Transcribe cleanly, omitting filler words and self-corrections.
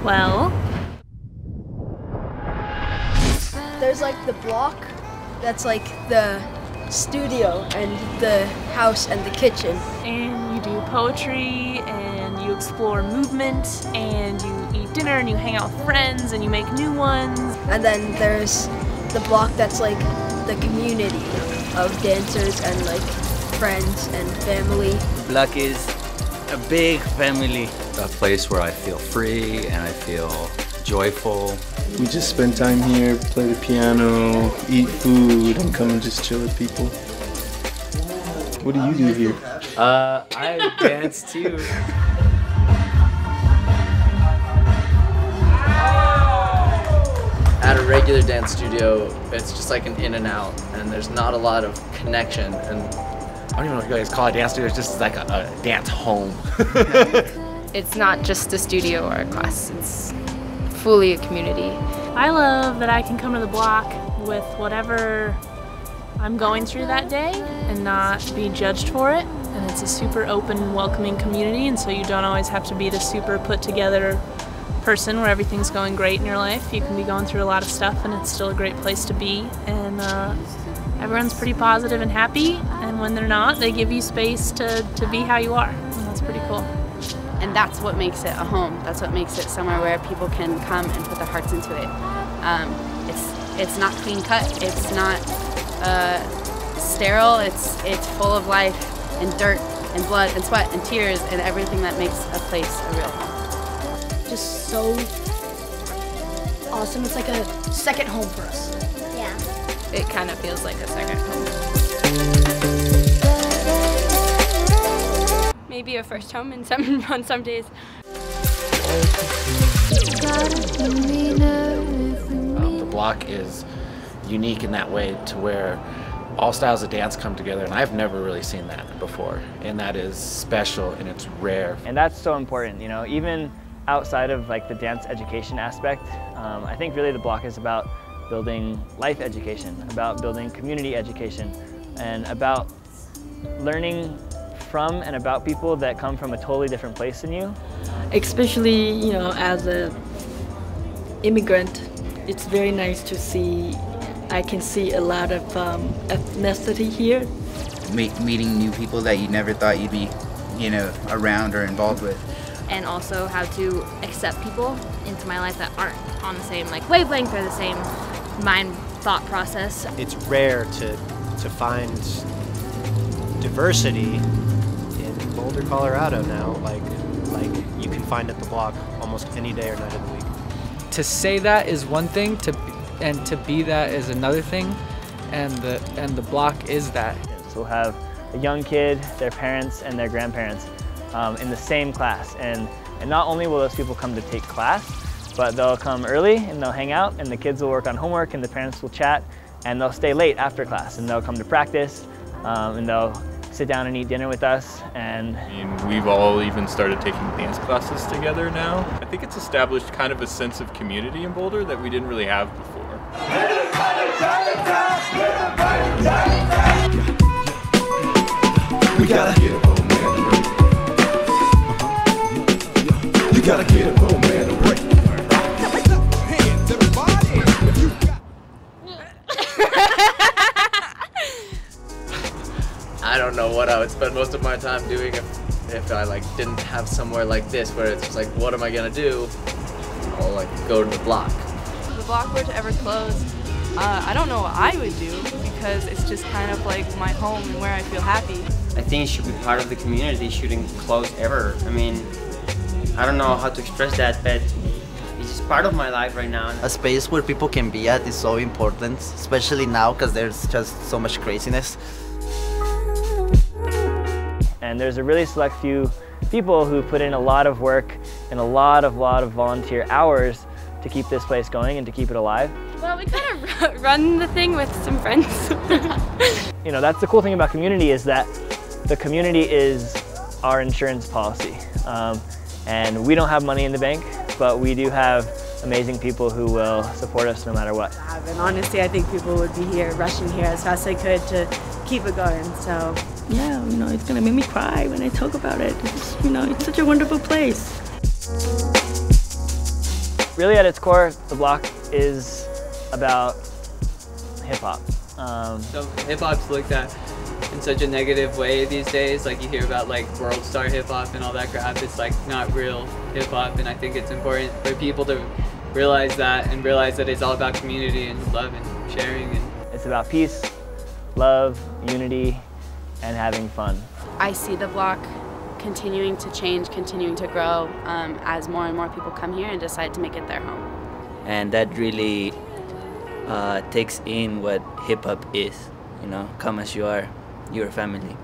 Well, there's like the block that's like the studio and the house and the kitchen. and you do poetry and you explore movement and you eat dinner and you hang out with friends and you make new ones. And then there's the block that's like the community of dancers and like friends and family. Block is a big family. A place where I feel free and I feel joyful. We just spend time here, play the piano, eat food, and come and just chill with people. What do you do here? I dance too. At a regular dance studio, it's just like an in and out, and there's not a lot of connection. And I don't even know if you guys call it a dance studio, it's just like a dance home. It's not just a studio or a class, it's fully a community. I love that I can come to the block with whatever I'm going through that day and not be judged for it. And it's a super open, welcoming community, and so you don't always have to be the super put together person where everything's going great in your life. You can be going through a lot of stuff and it's still a great place to be. And everyone's pretty positive and happy, and when they're not, they give you space to be how you are. And that's pretty cool. And that's what makes it a home. That's what makes it somewhere where people can come and put their hearts into it. It's not clean cut. It's not sterile. It's full of life and dirt and blood and sweat and tears and everything that makes a place a real home. Just so awesome. It's like a second home for us. Yeah. It kind of feels like a second home. Maybe a first home on some days. The block is unique in that way to where all styles of dance come together, and I've never really seen that before, and that is special and it's rare. And that's so important, you know, even outside of like the dance education aspect, I think really the block is about building life education, about building community education, and about learning from and about people that come from a totally different place than you. Especially, you know, as an immigrant, it's very nice to see, I can see a lot of ethnicity here. Meeting new people that you never thought you'd be, you know, around or involved with. And also how to accept people into my life that aren't on the same like wavelength or the same mind thought process. It's rare to find diversity in Boulder, Colorado now, like you can find at the block almost any day or night of the week. To say that is one thing, and to be that is another thing, and the block is that. So we'll have a young kid, their parents, and their grandparents in the same class, and not only will those people come to take class, but they'll come early and they'll hang out, and the kids will work on homework, and the parents will chat, and they'll stay late after class, and they'll come to practice, and they'll sit down and eat dinner with us. And I mean, we've all even started taking dance classes together now. I think it's established kind of a sense of community in Boulder that we didn't really have before. We gotta get a home man to break. You gotta get a home man to break. Hands, everybody. I don't know what I would spend most of my time doing if I like didn't have somewhere like this where it's just like, what am I gonna do? I'll like go to the block. If the block were to ever close, I don't know what I would do, because it's just kind of like my home and where I feel happy. I think it should be part of the community. It shouldn't close ever. I mean, I don't know how to express that, but it's just part of my life right now. A space where people can be at is so important, especially now because there's just so much craziness. And there's a really select few people who put in a lot of work and a lot of volunteer hours to keep this place going and to keep it alive. Well, we kind of run the thing with some friends. You know, that's the cool thing about community, is that the community is our insurance policy. And we don't have money in the bank, but we do have amazing people who will support us no matter what. And honestly, I think people would be here, rushing here as fast as they could to keep it going, so. Yeah, you know, it's gonna make me cry when I talk about it. It's, you know, it's such a wonderful place. Really at its core, the block is about hip-hop. So hip-hop's looked at in such a negative way these days. Like you hear about like world star hip-hop and all that crap. It's like not real hip-hop, and I think it's important for people to realize that and realize that it's all about community and love and sharing. And it's about peace, love, unity, and having fun. I see the block continuing to change, continuing to grow as more and more people come here and decide to make it their home. And that really takes in what hip-hop is, you know, come as you are, your family.